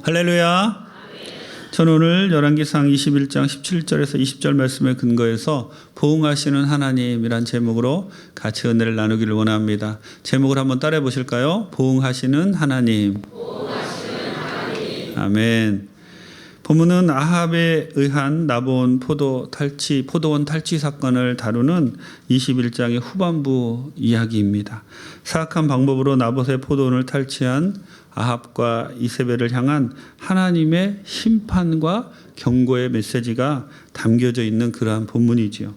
할렐루야. 저는 오늘 열왕기상 21장 17절에서 20절 말씀에 근거해서 보응하시는 하나님이란 제목으로 같이 은혜를 나누기를 원합니다. 제목을 한번 따라해 보실까요? 보응하시는 하나님. 아멘. 본문은 아합에 의한 나본 포도원 탈취 사건을 다루는 21장의 후반부 이야기입니다. 사악한 방법으로 나봇의 포도원을 탈취한 아합과 이세벨을 향한 하나님의 심판과 경고의 메시지가 담겨져 있는 그러한 본문이지요.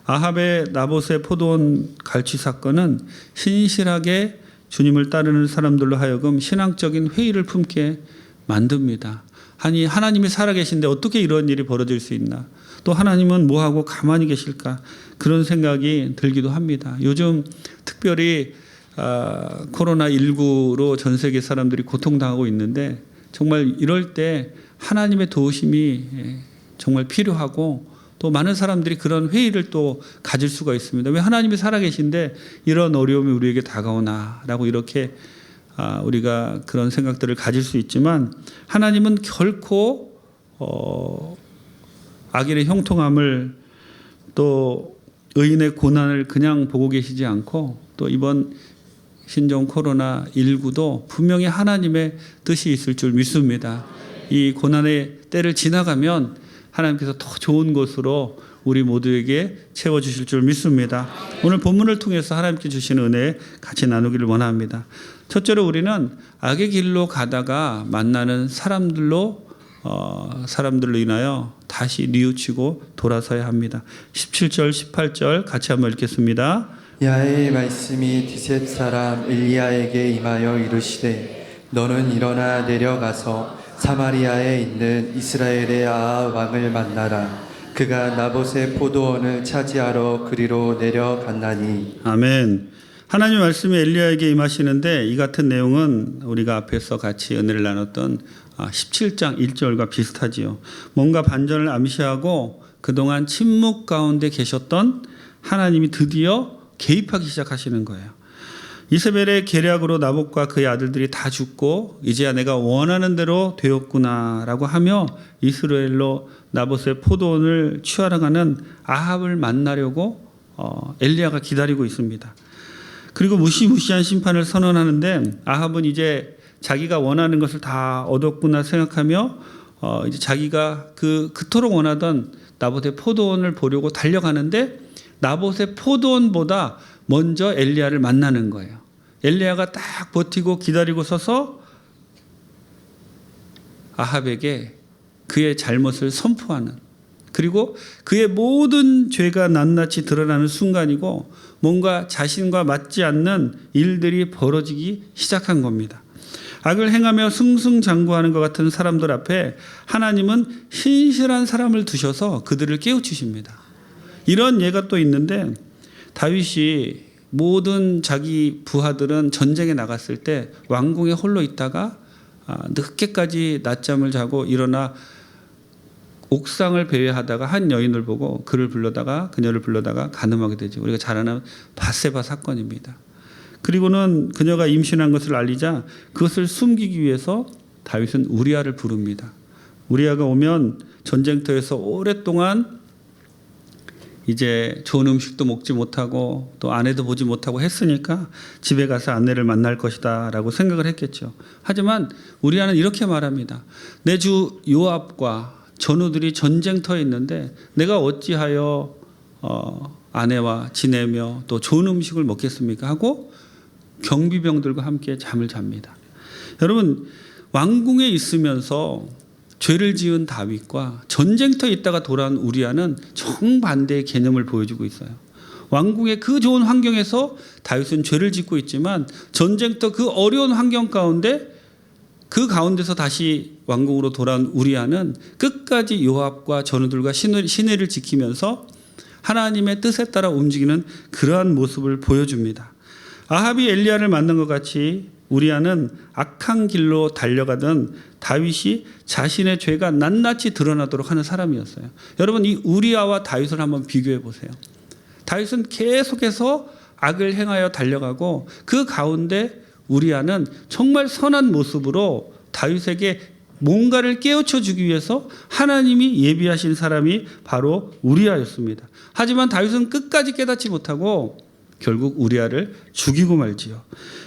아합의 나봇의 포도원 갈취 사건은 신실하게 주님을 따르는 사람들로 하여금 신앙적인 회의를 품게 만듭니다. 아니, 하나님이 살아계신데 어떻게 이런 일이 벌어질 수 있나? 또 하나님은 뭐하고 가만히 계실까? 그런 생각이 들기도 합니다. 요즘 특별히 코로나19로 전 세계 사람들이 고통당하고 있는데 정말 이럴 때 하나님의 도우심이 정말 필요하고 또 많은 사람들이 그런 회의를 또 가질 수가 있습니다. 왜 하나님이 살아계신데 이런 어려움이 우리에게 다가오나라고 이렇게 우리가 그런 생각들을 가질 수 있지만 하나님은 결코 악인의 형통함을 또 의인의 고난을 그냥 보고 계시지 않고 또 이번 신종 코로나19도 분명히 하나님의 뜻이 있을 줄 믿습니다. 이 고난의 때를 지나가면 하나님께서 더 좋은 것으로 우리 모두에게 채워주실 줄 믿습니다. 오늘 본문을 통해서 하나님께 주시는 은혜 같이 나누기를 원합니다. 첫째로 우리는 악의 길로 가다가 만나는 사람들로 인하여 다시 뉘우치고 돌아서야 합니다. 17절 18절 같이 한번 읽겠습니다. 야훼의 말씀이 디셉 사람 엘리야에게 임하여 이르시되 너는 일어나 내려가서 사마리아에 있는 이스라엘의 아합 왕을 만나라. 그가 나봇의 포도원을 차지하러 그리로 내려갔나니. 아멘. 하나님 말씀이 엘리야에게 임하시는데 이 같은 내용은 우리가 앞에서 같이 은혜를 나눴던 17장 1절과 비슷하지요. 뭔가 반전을 암시하고 그동안 침묵 가운데 계셨던 하나님이 드디어 개입하기 시작하시는 거예요. 이세벨의 계략으로 나봇과 그의 아들들이 다 죽고 이제야 내가 원하는 대로 되었구나라고 하며 이스라엘로 나봇의 포도원을 취하러 가는 아합을 만나려고 엘리야가 기다리고 있습니다. 그리고 무시무시한 심판을 선언하는데 아합은 이제 자기가 원하는 것을 다 얻었구나 생각하며 이제 자기가 그토록 원하던 나봇의 포도원을 보려고 달려가는데 나봇의 포도원보다 먼저 엘리야를 만나는 거예요. 엘리야가 딱 버티고 기다리고 서서 아합에게 그의 잘못을 선포하는, 그리고 그의 모든 죄가 낱낱이 드러나는 순간이고 뭔가 자신과 맞지 않는 일들이 벌어지기 시작한 겁니다. 악을 행하며 승승장구하는 것 같은 사람들 앞에 하나님은 신실한 사람을 두셔서 그들을 깨우치십니다. 이런 예가 또 있는데 다윗이 모든 자기 부하들은 전쟁에 나갔을 때 왕궁에 홀로 있다가 늦게까지 낮잠을 자고 일어나 옥상을 배회하다가 한 여인을 보고 그녀를 불러다가 간음하게 되죠. 우리가 잘 아는 밧세바 사건입니다. 그리고는 그녀가 임신한 것을 알리자 그것을 숨기기 위해서 다윗은 우리아를 부릅니다. 우리아가 오면 전쟁터에서 오랫동안 이제 좋은 음식도 먹지 못하고 또 아내도 보지 못하고 했으니까 집에 가서 아내를 만날 것이다 라고 생각을 했겠죠. 하지만 우리아는 이렇게 말합니다. 내 주 요압과 전우들이 전쟁터에 있는데 내가 어찌하여 아내와 지내며 또 좋은 음식을 먹겠습니까? 하고 경비병들과 함께 잠을 잡니다. 여러분, 왕궁에 있으면서 죄를 지은 다윗과 전쟁터에 있다가 돌아온 우리아는 정반대의 개념을 보여주고 있어요. 왕궁의 그 좋은 환경에서 다윗은 죄를 짓고 있지만 전쟁터 그 어려운 환경 가운데 그 가운데서 다시 왕궁으로 돌아온 우리아는 끝까지 요압과 전우들과 신뢰를 지키면서 하나님의 뜻에 따라 움직이는 그러한 모습을 보여줍니다. 아합이 엘리야를 만난 것 같이 우리아는 악한 길로 달려가던 다윗이 자신의 죄가 낱낱이 드러나도록 하는 사람이었어요. 여러분, 이 우리아와 다윗을 한번 비교해 보세요. 다윗은 계속해서 악을 행하여 달려가고 그 가운데 우리아는 정말 선한 모습으로 다윗에게 뭔가를 깨우쳐 주기 위해서 하나님이 예비하신 사람이 바로 우리아였습니다. 하지만 다윗은 끝까지 깨닫지 못하고 결국 우리아를 죽이고 말지요.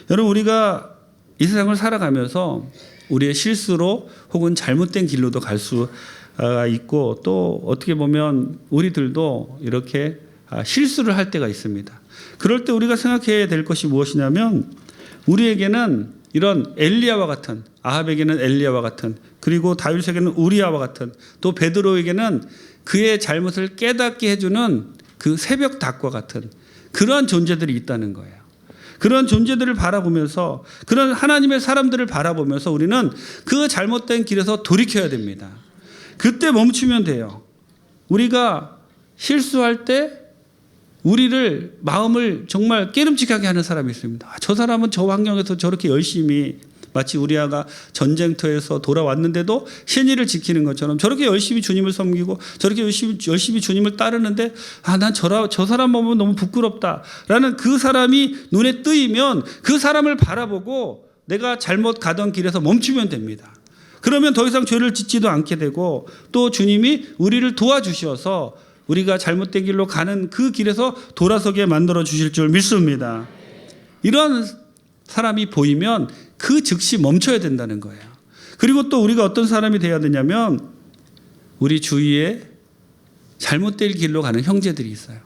여러분, 우리가 이 세상을 살아가면서 우리의 실수로 혹은 잘못된 길로도 갈 수가 있고, 또 어떻게 보면 우리들도 이렇게 실수를 할 때가 있습니다. 그럴 때 우리가 생각해야 될 것이 무엇이냐면, 우리에게는 이런 엘리야와 같은, 아합에게는 엘리야와 같은, 그리고 다윗에게는 우리아와 같은, 또 베드로에게는 그의 잘못을 깨닫게 해주는 그 새벽 닭과 같은 그러한 존재들이 있다는 거예요. 그런 존재들을 바라보면서, 그런 하나님의 사람들을 바라보면서 우리는 그 잘못된 길에서 돌이켜야 됩니다. 그때 멈추면 돼요. 우리가 실수할 때 우리를 마음을 정말 깨름직하게 하는 사람이 있습니다. 저 사람은 저 환경에서 저렇게 열심히, 마치 우리아가 전쟁터에서 돌아왔는데도 신의를 지키는 것처럼 저렇게 열심히 주님을 섬기고 저렇게 열심히 주님을 따르는데, 난 저 사람 보면 너무 부끄럽다라는 그 사람이 눈에 뜨이면 그 사람을 바라보고 내가 잘못 가던 길에서 멈추면 됩니다. 그러면 더 이상 죄를 짓지도 않게 되고, 또 주님이 우리를 도와주셔서 우리가 잘못된 길로 가는 그 길에서 돌아서게 만들어 주실 줄 믿습니다. 이런 사람이 보이면 그 즉시 멈춰야 된다는 거예요. 그리고 또 우리가 어떤 사람이 되어야 되냐면, 우리 주위에 잘못된 길로 가는 형제들이 있어요.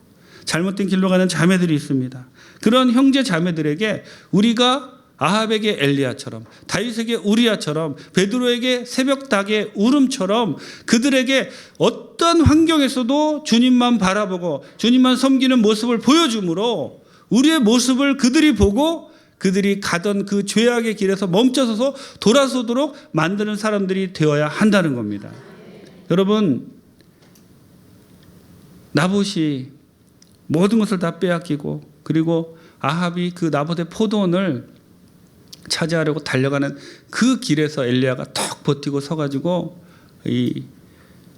잘못된 길로 가는 자매들이 있습니다. 그런 형제 자매들에게 우리가 아합에게 엘리야처럼, 다윗에게 우리아처럼, 베드로에게 새벽 닭의 울음처럼 그들에게 어떤 환경에서도 주님만 바라보고 주님만 섬기는 모습을 보여줌으로 우리의 모습을 그들이 보고 그들이 가던 그 죄악의 길에서 멈춰서서 돌아서도록 만드는 사람들이 되어야 한다는 겁니다. 여러분, 나봇이 모든 것을 다 빼앗기고, 그리고 아합이 그 나봇의 포도원을 차지하려고 달려가는 그 길에서 엘리야가 턱 버티고 서가지고 이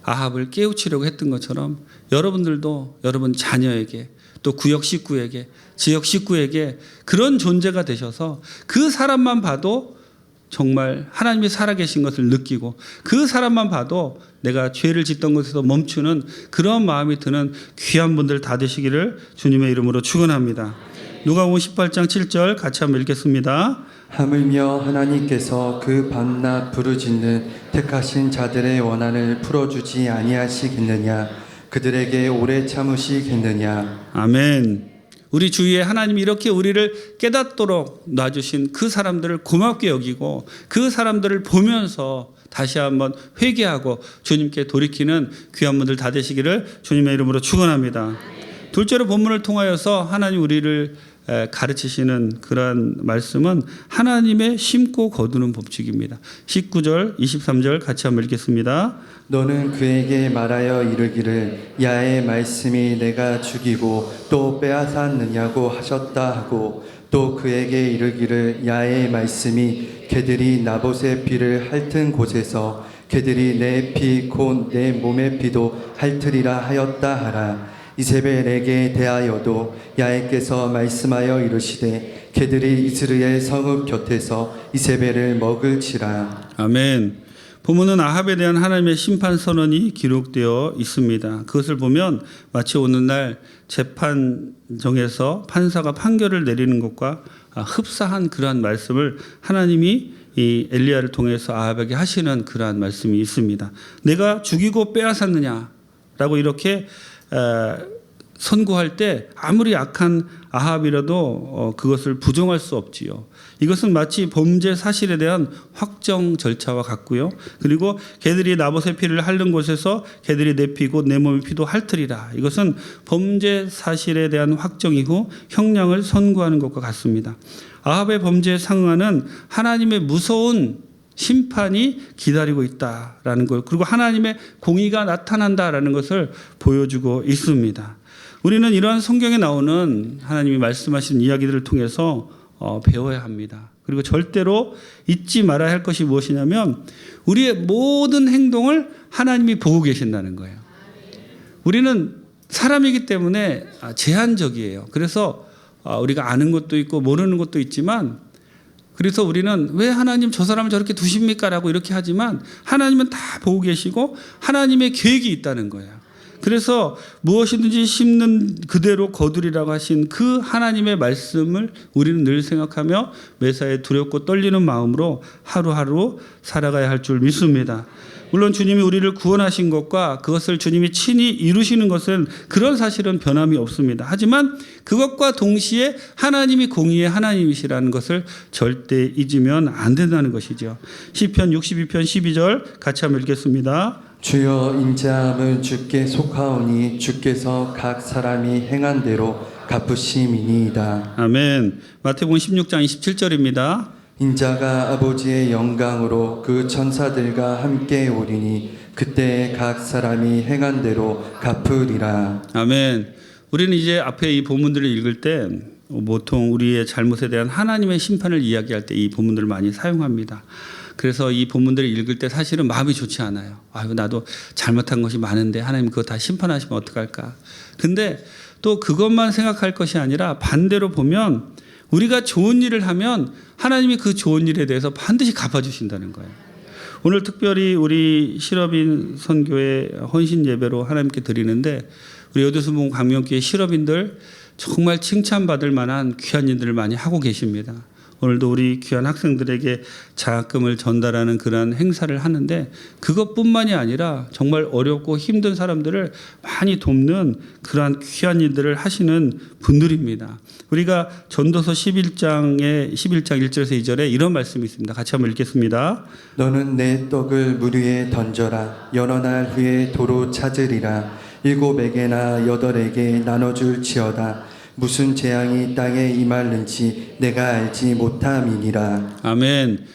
아합을 깨우치려고 했던 것처럼, 여러분들도 여러분 자녀에게, 또 구역 식구에게, 지역 식구에게 그런 존재가 되셔서 그 사람만 봐도 정말 하나님이 살아계신 것을 느끼고, 그 사람만 봐도 내가 죄를 짓던 것에서 멈추는 그런 마음이 드는 귀한 분들 다 되시기를 주님의 이름으로 축원합니다. 누가복음 18장 7절 같이 한번 읽겠습니다. 하물며 하나님께서 그 밤낮 부르짖는 택하신 자들의 원한을 풀어주지 아니하시겠느냐? 그들에게 오래 참으시겠느냐? 아멘. 우리 주위에 하나님이 이렇게 우리를 깨닫도록 놔주신 그 사람들을 고맙게 여기고, 그 사람들을 보면서 다시 한번 회개하고 주님께 돌이키는 귀한 분들 다 되시기를 주님의 이름으로 축원합니다. 둘째로 본문을 통하여서 하나님 우리를 가르치시는 그러한 말씀은 하나님의 심고 거두는 법칙입니다. 19절, 23절 같이 한번 읽겠습니다. 너는 그에게 말하여 이르기를 야의 말씀이 내가 죽이고 또 빼앗았느냐고 하셨다 하고, 또 그에게 이르기를 야의 말씀이 개들이 나봇의 피를 핥은 곳에서 개들이 내 피 곧 내 몸의 피도 핥으리라 하였다 하라. 이세벨에게 대하여도 야훼께서 말씀하여 이르시되 개들이 이스라엘 성읍 곁에서 이세벨을 먹을지라. 아멘. 본문은 아합에 대한 하나님의 심판 선언이 기록되어 있습니다. 그것을 보면 마치 오늘날 재판정에서 판사가 판결을 내리는 것과 흡사한 그러한 말씀을 하나님이 이 엘리야를 통해서 아합에게 하시는 그러한 말씀이 있습니다. 내가 죽이고 빼앗았느냐라고 이렇게 선고할 때 아무리 악한 아합이라도 그것을 부정할 수 없지요. 이것은 마치 범죄 사실에 대한 확정 절차와 같고요. 그리고 개들이 나봇의 피를 핥는 곳에서 개들이 내 피 곧 내 몸의 피도 핥으리라. 이것은 범죄 사실에 대한 확정 이후 형량을 선고하는 것과 같습니다. 아합의 범죄에 상응하는 하나님의 무서운 심판이 기다리고 있다라는 것, 그리고 하나님의 공의가 나타난다라는 것을 보여주고 있습니다. 우리는 이러한 성경에 나오는 하나님이 말씀하신 이야기들을 통해서 배워야 합니다. 그리고 절대로 잊지 말아야 할 것이 무엇이냐면, 우리의 모든 행동을 하나님이 보고 계신다는 거예요. 우리는 사람이기 때문에 제한적이에요. 그래서 우리가 아는 것도 있고 모르는 것도 있지만, 그래서 우리는 왜 하나님 저 사람을 저렇게 두십니까? 라고 이렇게 하지만 하나님은 다 보고 계시고 하나님의 계획이 있다는 거예요. 그래서 무엇이든지 심는 그대로 거두리라고 하신 그 하나님의 말씀을 우리는 늘 생각하며 매사에 두렵고 떨리는 마음으로 하루하루 살아가야 할 줄 믿습니다. 물론 주님이 우리를 구원하신 것과 그것을 주님이 친히 이루시는 것은 그런 사실은 변함이 없습니다. 하지만 그것과 동시에 하나님이 공의의 하나님이시라는 것을 절대 잊으면 안 된다는 것이죠. 시편 62편 12절 같이 한번 읽겠습니다. 주여 인자함은 주께 속하오니 주께서 각 사람이 행한 대로 갚으심이니이다. 아멘. 마태복음 16장 27절입니다. 인자가 아버지의 영광으로 그 천사들과 함께 오리니 그때 각 사람이 행한 대로 갚으리라. 아멘. 우리는 이제 앞에 이 본문들을 읽을 때 보통 우리의 잘못에 대한 하나님의 심판을 이야기할 때 이 본문들을 많이 사용합니다. 그래서 이 본문들을 읽을 때 사실은 마음이 좋지 않아요. 아유, 나도 잘못한 것이 많은데 하나님 그거 다 심판하시면 어떡할까. 근데 또 그것만 생각할 것이 아니라 반대로 보면 우리가 좋은 일을 하면 하나님이 그 좋은 일에 대해서 반드시 갚아주신다는 거예요. 오늘 특별히 우리 실업인 선교회 헌신 예배로 하나님께 드리는데 우리 여도수봉 강명교회 실업인들 정말 칭찬받을 만한 귀한 일들을 많이 하고 계십니다. 오늘도 우리 귀한 학생들에게 장학금을 전달하는 그러한 행사를 하는데 그것뿐만이 아니라 정말 어렵고 힘든 사람들을 많이 돕는 그러한 귀한 일들을 하시는 분들입니다. 우리가 전도서 11장 1절에서 2절에 이런 말씀이 있습니다. 같이 한번 읽겠습니다. 너는 내 떡을 물 위에 던져라. 여러 날 후에 도로 찾으리라. 7에게나 8에게 나눠줄지어다. 무슨 재앙이 땅에 임할는지 내가 알지 못함이니라. 아멘.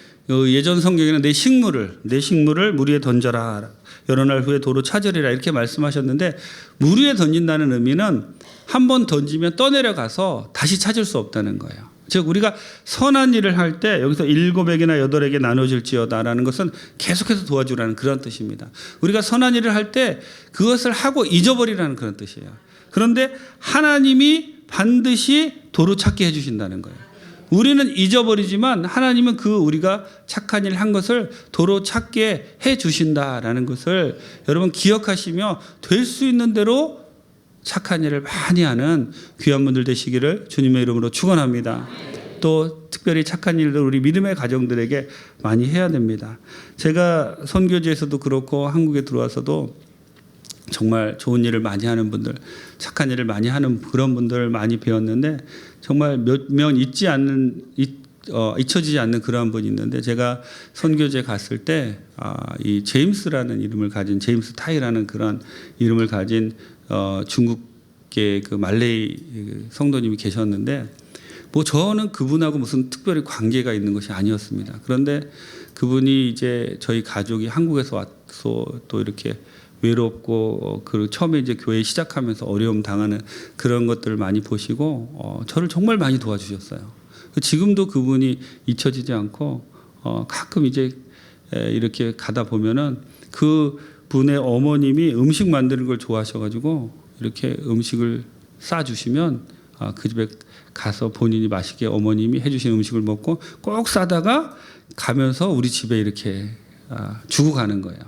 예전 성경에는 내 식물을 물 위에 던져라. 여러 날 후에 도로 찾으리라 이렇게 말씀하셨는데 물 위에 던진다는 의미는 한 번 던지면 떠내려가서 다시 찾을 수 없다는 거예요. 즉 우리가 선한 일을 할 때 여기서 7에게나 8에게 나눠질지어다라는 것은 계속해서 도와주라는 그런 뜻입니다. 우리가 선한 일을 할 때 그것을 하고 잊어버리라는 그런 뜻이에요. 그런데 하나님이 반드시 도로 찾게 해주신다는 거예요. 우리는 잊어버리지만 하나님은 그 우리가 착한 일 한 것을 도로 찾게 해주신다라는 것을 여러분 기억하시며 될 수 있는 대로 착한 일을 많이 하는 귀한 분들 되시기를 주님의 이름으로 축원합니다. 또 특별히 착한 일들 우리 믿음의 가정들에게 많이 해야 됩니다. 제가 선교지에서도 그렇고 한국에 들어와서도 정말 좋은 일을 많이 하는 분들, 착한 일을 많이 하는 그런 분들을 많이 배웠는데 정말 몇 명 잊혀지지 않는 그러한 분이 있는데 제가 선교지에 갔을 때 이 제임스라는 이름을 가진 제임스 타이라는 그런 이름을 가진 중국계 그 말레이 성도님이 계셨는데 뭐 저는 그분하고 무슨 특별히 관계가 있는 것이 아니었습니다. 그런데 그분이 이제 저희 가족이 한국에서 와서 또 이렇게 외롭고 그 처음에 이제 교회 시작하면서 어려움 당하는 그런 것들을 많이 보시고 저를 정말 많이 도와주셨어요. 지금도 그분이 잊혀지지 않고 가끔 이제 이렇게 가다 보면은 그 분의 어머님이 음식 만드는 걸 좋아하셔가지고 이렇게 음식을 싸주시면 그 집에 가서 본인이 맛있게 어머님이 해주신 음식을 먹고 꼭 싸다가 가면서 우리 집에 이렇게 주고 가는 거예요.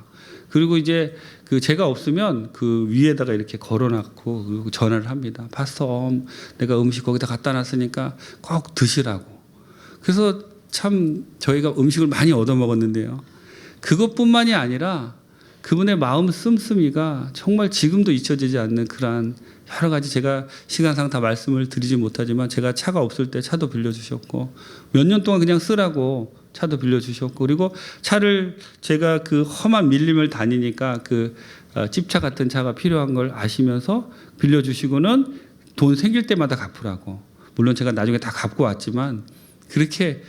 그리고 이제 그 제가 없으면 그 위에다가 이렇게 걸어놨고 그리고 전화를 합니다. 파스터, 내가 음식 거기다 갖다 놨으니까 꼭 드시라고. 그래서 참 저희가 음식을 많이 얻어 먹었는데요. 그것뿐만이 아니라 그분의 마음 씀씀이가 정말 지금도 잊혀지지 않는 그러한 여러 가지 제가 시간상 다 말씀을 드리지 못하지만 제가 차가 없을 때 차도 빌려주셨고 몇 년 동안 그냥 쓰라고 차도 빌려주셨고 그리고 차를 제가 그 험한 밀림을 다니니까 그 집차 같은 차가 필요한 걸 아시면서 빌려주시고는 돈 생길 때마다 갚으라고. 물론 제가 나중에 다 갚고 왔지만 그렇게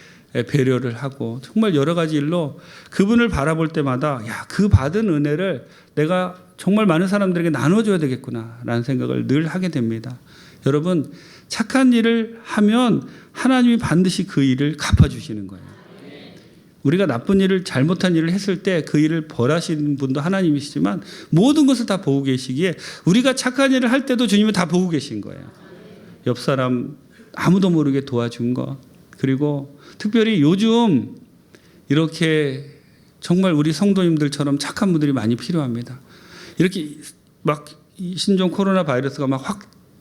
배려를 하고 정말 여러 가지 일로 그분을 바라볼 때마다 야, 그 받은 은혜를 내가 정말 많은 사람들에게 나눠줘야 되겠구나라는 생각을 늘 하게 됩니다. 여러분 착한 일을 하면 하나님이 반드시 그 일을 갚아주시는 거예요. 우리가 나쁜 일을 잘못한 일을 했을 때 그 일을 벌하시는 분도 하나님이시지만 모든 것을 다 보고 계시기에 우리가 착한 일을 할 때도 주님은 다 보고 계신 거예요. 옆 사람 아무도 모르게 도와준 것 그리고 특별히 요즘 이렇게 정말 우리 성도님들처럼 착한 분들이 많이 필요합니다. 이렇게 막 신종 코로나 바이러스가 막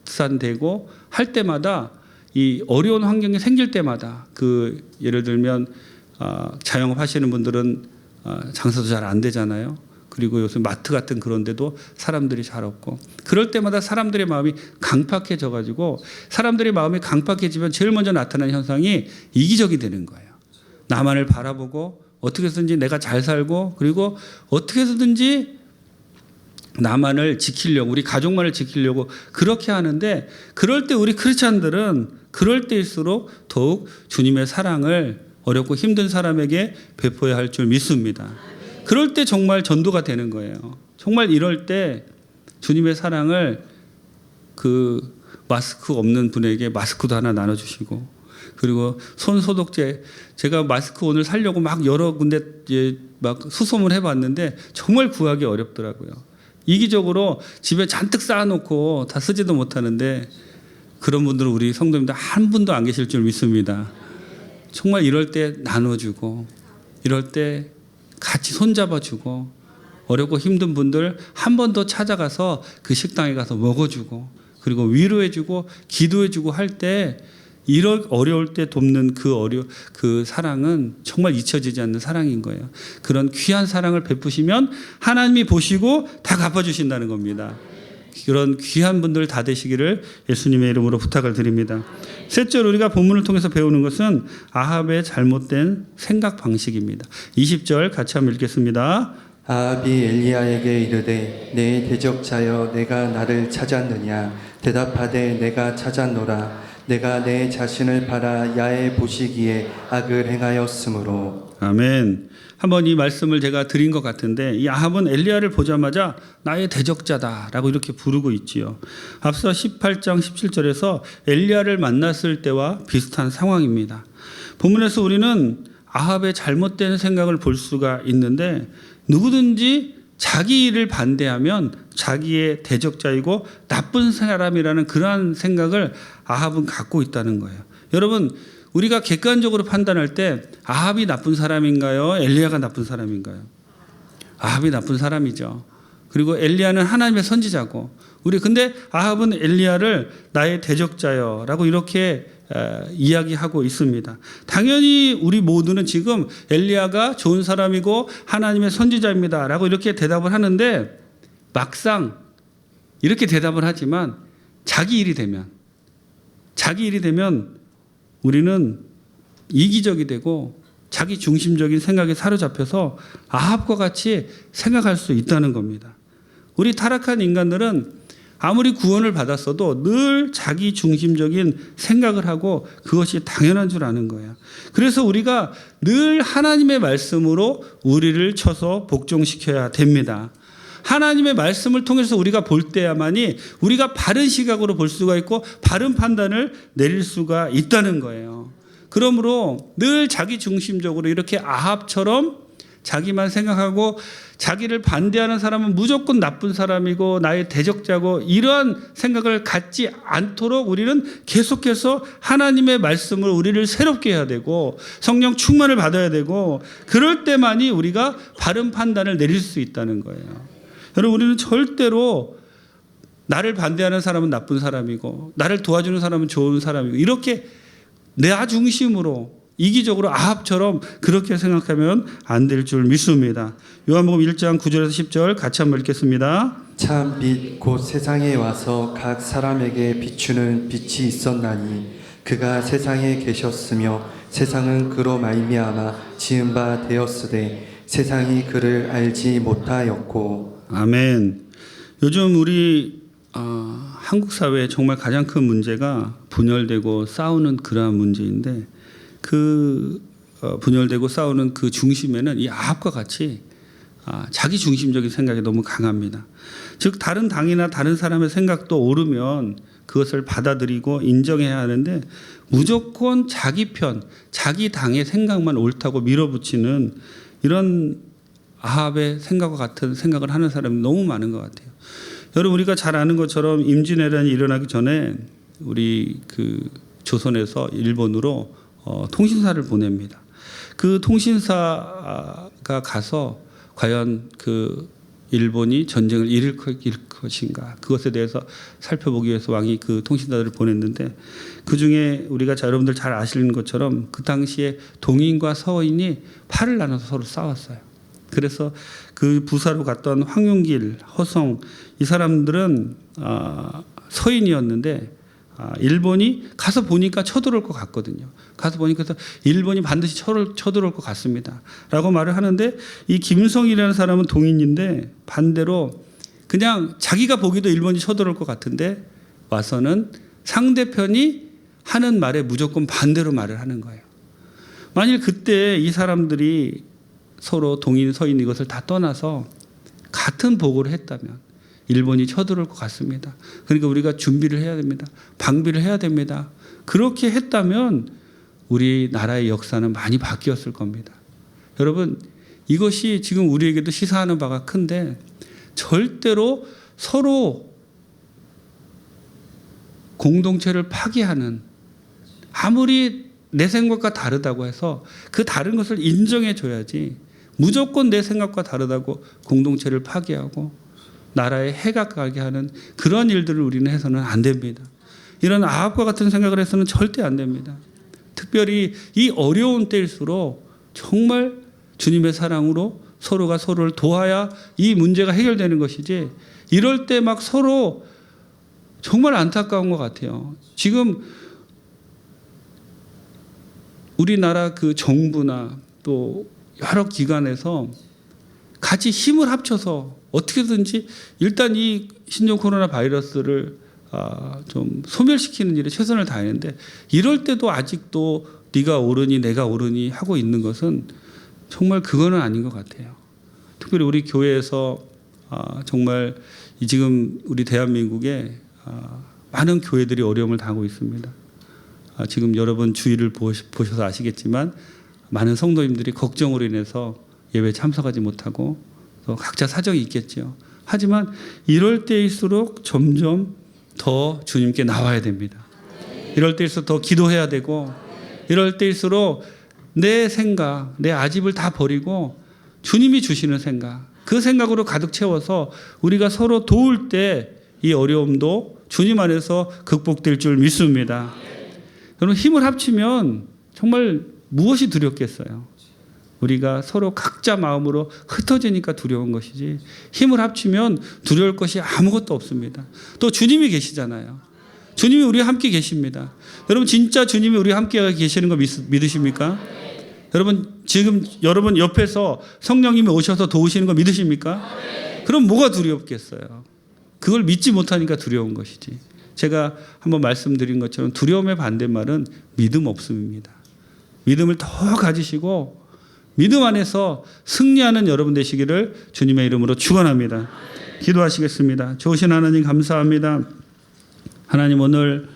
확산되고 할 때마다 이 어려운 환경이 생길 때마다 그 예를 들면 자영업 하시는 분들은 장사도 잘 안 되잖아요. 그리고 요새 마트 같은 그런 데도 사람들이 잘 없고 그럴 때마다 사람들의 마음이 강팍해져 가지고 사람들의 마음이 강팍해지면 제일 먼저 나타나는 현상이 이기적이 되는 거예요. 나만을 바라보고 어떻게 해서든지 내가 잘 살고 그리고 어떻게 해서든지 나만을 지키려고 우리 가족만을 지키려고 그렇게 하는데 그럴 때 우리 크리스찬들은 그럴 때일수록 더욱 주님의 사랑을 어렵고 힘든 사람에게 베풀어야 할 줄 믿습니다. 그럴 때 정말 전도가 되는 거예요. 정말 이럴 때 주님의 사랑을 그 마스크 없는 분에게 마스크도 하나 나눠주시고 그리고 손 소독제 제가 마스크 오늘 사려고 막 여러 군데 막 수소문 해봤는데 정말 구하기 어렵더라고요. 이기적으로 집에 잔뜩 쌓아놓고 다 쓰지도 못하는데 그런 분들은 우리 성도님들 한 분도 안 계실 줄 믿습니다. 정말 이럴 때 나눠주고 이럴 때 같이 손잡아주고 어렵고 힘든 분들 한 번 더 찾아가서 그 식당에 가서 먹어주고 그리고 위로해주고 기도해주고 할 때 이럴 어려울 때 돕는 그 사랑은 정말 잊혀지지 않는 사랑인 거예요. 그런 귀한 사랑을 베푸시면 하나님이 보시고 다 갚아주신다는 겁니다. 그런 귀한 분들 다 되시기를 예수님의 이름으로 부탁을 드립니다. 셋째로 우리가 본문을 통해서 배우는 것은 아합의 잘못된 생각 방식입니다. 20절 같이 한번 읽겠습니다. 아합이 엘리야에게 이르되 내 대적자여 내가 나를 찾았느냐 대답하되 내가 찾았노라 내가 내 자신을 팔아 야에 보시기에 악을 행하였으므로. 아멘. 한번 이 말씀을 제가 드린 것 같은데 이 아합은 엘리야를 보자마자 나의 대적자다라고 이렇게 부르고 있지요. 앞서 18장 17절에서 엘리야를 만났을 때와 비슷한 상황입니다. 본문에서 우리는 아합의 잘못된 생각을 볼 수가 있는데 누구든지 자기 일을 반대하면 자기의 대적자이고 나쁜 사람이라는 그러한 생각을 아합은 갖고 있다는 거예요. 여러분 우리가 객관적으로 판단할 때 아합이 나쁜 사람인가요? 엘리야가 나쁜 사람인가요? 아합이 나쁜 사람이죠. 그리고 엘리야는 하나님의 선지자고 근데 아합은 엘리야를 나의 대적자여라고 이렇게 이야기하고 있습니다. 당연히 우리 모두는 지금 엘리야가 좋은 사람이고 하나님의 선지자입니다라고 이렇게 대답을 하는데 막상 이렇게 대답을 하지만 자기 일이 되면 우리는 이기적이 되고 자기 중심적인 생각에 사로잡혀서 아합과 같이 생각할 수 있다는 겁니다. 우리 타락한 인간들은 아무리 구원을 받았어도 늘 자기 중심적인 생각을 하고 그것이 당연한 줄 아는 거예요. 그래서 우리가 늘 하나님의 말씀으로 우리를 쳐서 복종시켜야 됩니다. 하나님의 말씀을 통해서 우리가 볼 때야만이 우리가 바른 시각으로 볼 수가 있고 바른 판단을 내릴 수가 있다는 거예요. 그러므로 늘 자기 중심적으로 이렇게 아합처럼 자기만 생각하고 자기를 반대하는 사람은 무조건 나쁜 사람이고 나의 대적자고 이러한 생각을 갖지 않도록 우리는 계속해서 하나님의 말씀을 우리를 새롭게 해야 되고 성령 충만을 받아야 되고 그럴 때만이 우리가 바른 판단을 내릴 수 있다는 거예요. 여러분 우리는 절대로 나를 반대하는 사람은 나쁜 사람이고 나를 도와주는 사람은 좋은 사람이고 이렇게 내 중심으로 이기적으로 아합처럼 그렇게 생각하면 안 될 줄 믿습니다. 요한복음 1장 9절에서 10절 같이 한번 읽겠습니다. 참 빛 곧 세상에 와서 각 사람에게 비추는 빛이 있었나니 그가 세상에 계셨으며 세상은 그로 말미암아 지은 바 되었으되 세상이 그를 알지 못하였고. 아멘. 요즘 우리 한국 사회의 정말 가장 큰 문제가 분열되고 싸우는 그러한 문제인데 그 분열되고 싸우는 그 중심에는 이 아합과 같이 자기 중심적인 생각이 너무 강합니다. 즉 다른 당이나 다른 사람의 생각도 옳으면 그것을 받아들이고 인정해야 하는데 무조건 자기 편, 자기 당의 생각만 옳다고 밀어붙이는 이런 아합의 생각과 같은 생각을 하는 사람이 너무 많은 것 같아요. 여러분 우리가 잘 아는 것처럼 임진왜란이 일어나기 전에 우리 그 조선에서 일본으로 통신사를 보냅니다. 그 통신사가 가서 과연 그 일본이 전쟁을 이길 것인가 그것에 대해서 살펴보기 위해서 왕이 그 통신사들을 보냈는데 그중에 우리가 여러분들 잘 아시는 것처럼 그 당시에 동인과 서인이 팔을 나눠서 서로 싸웠어요. 그래서 그 부사로 갔던 황용길, 허성 이 사람들은 서인이었는데 일본이 가서 보니까 쳐들어올 것 같거든요. 가서 보니까 일본이 반드시 쳐들어올 것 같습니다. 라고 말을 하는데 이 김성이라는 사람은 동인인데 반대로 그냥 자기가 보기도 일본이 쳐들어올 것 같은데 와서는 상대편이 하는 말에 무조건 반대로 말을 하는 거예요. 만일 그때 이 사람들이 서로 동인, 서인 이것을 다 떠나서 같은 보고를 했다면 일본이 쳐들어올 것 같습니다. 그러니까 우리가 준비를 해야 됩니다. 방비를 해야 됩니다. 그렇게 했다면 우리나라의 역사는 많이 바뀌었을 겁니다. 여러분 이것이 지금 우리에게도 시사하는 바가 큰데 절대로 서로 공동체를 파괴하는 아무리 내 생각과 다르다고 해서 그 다른 것을 인정해 줘야지 무조건 내 생각과 다르다고 공동체를 파괴하고 나라에 해가 가게 하는 그런 일들을 우리는 해서는 안 됩니다. 이런 아합과 같은 생각을 해서는 절대 안 됩니다. 특별히 이 어려운 때일수록 정말 주님의 사랑으로 서로가 서로를 도와야 이 문제가 해결되는 것이지 이럴 때 막 서로 정말 안타까운 것 같아요. 지금 우리나라 그 정부나 또 여러 기관에서 같이 힘을 합쳐서 어떻게든지 일단 이 신종 코로나 바이러스를 좀 소멸시키는 일에 최선을 다했는데 이럴 때도 아직도 네가 옳으니 내가 옳으니 하고 있는 것은 정말 그거는 아닌 것 같아요. 특별히 우리 교회에서 정말 지금 우리 대한민국에 많은 교회들이 어려움을 당하고 있습니다. 지금 여러분 주의를 보셔서 아시겠지만 많은 성도님들이 걱정으로 인해서 예배에 참석하지 못하고 또 각자 사정이 있겠죠. 하지만 이럴 때일수록 점점 더 주님께 나와야 됩니다. 이럴 때일수록 더 기도해야 되고 이럴 때일수록 내 생각, 내 아집을 다 버리고 주님이 주시는 생각 그 생각으로 가득 채워서 우리가 서로 도울 때 이 어려움도 주님 안에서 극복될 줄 믿습니다. 여러분 힘을 합치면 정말 무엇이 두렵겠어요. 우리가 서로 각자 마음으로 흩어지니까 두려운 것이지 힘을 합치면 두려울 것이 아무것도 없습니다. 또 주님이 계시잖아요. 주님이 우리와 함께 계십니다. 여러분 진짜 주님이 우리와 함께 계시는 거 믿으십니까? 여러분 지금 여러분 옆에서 성령님이 오셔서 도우시는 거 믿으십니까? 그럼 뭐가 두렵겠어요? 그걸 믿지 못하니까 두려운 것이지. 제가 한번 말씀드린 것처럼 두려움의 반대말은 믿음 없음입니다. 믿음을 더 가지시고 믿음 안에서 승리하는 여러분 되시기를 주님의 이름으로 축원합니다. 기도하시겠습니다. 좋으신 하나님 감사합니다. 하나님 오늘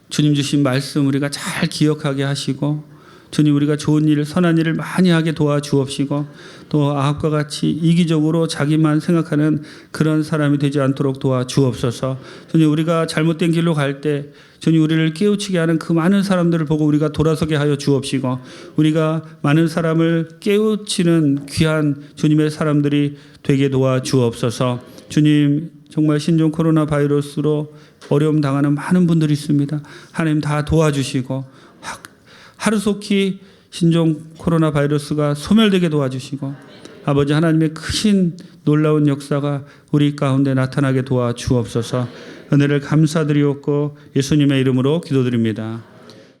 주님 주신 말씀 우리가 잘 기억하게 하시고 주님 우리가 좋은 일 선한 일을 많이 하게 도와주옵시고 또 아합과 같이 이기적으로 자기만 생각하는 그런 사람이 되지 않도록 도와주옵소서. 주님 우리가 잘못된 길로 갈 때 주님 우리를 깨우치게 하는 그 많은 사람들을 보고 우리가 돌아서게 하여 주옵시고 우리가 많은 사람을 깨우치는 귀한 주님의 사람들이 되게 도와주옵소서. 주님 정말 신종 코로나 바이러스로 어려움 당하는 많은 분들이 있습니다. 하나님 다 도와주시고 하루속히 신종 코로나 바이러스가 소멸되게 도와주시고 아버지 하나님의 크신 놀라운 역사가 우리 가운데 나타나게 도와주옵소서. 은혜를 감사드리옵고 예수님의 이름으로 기도드립니다.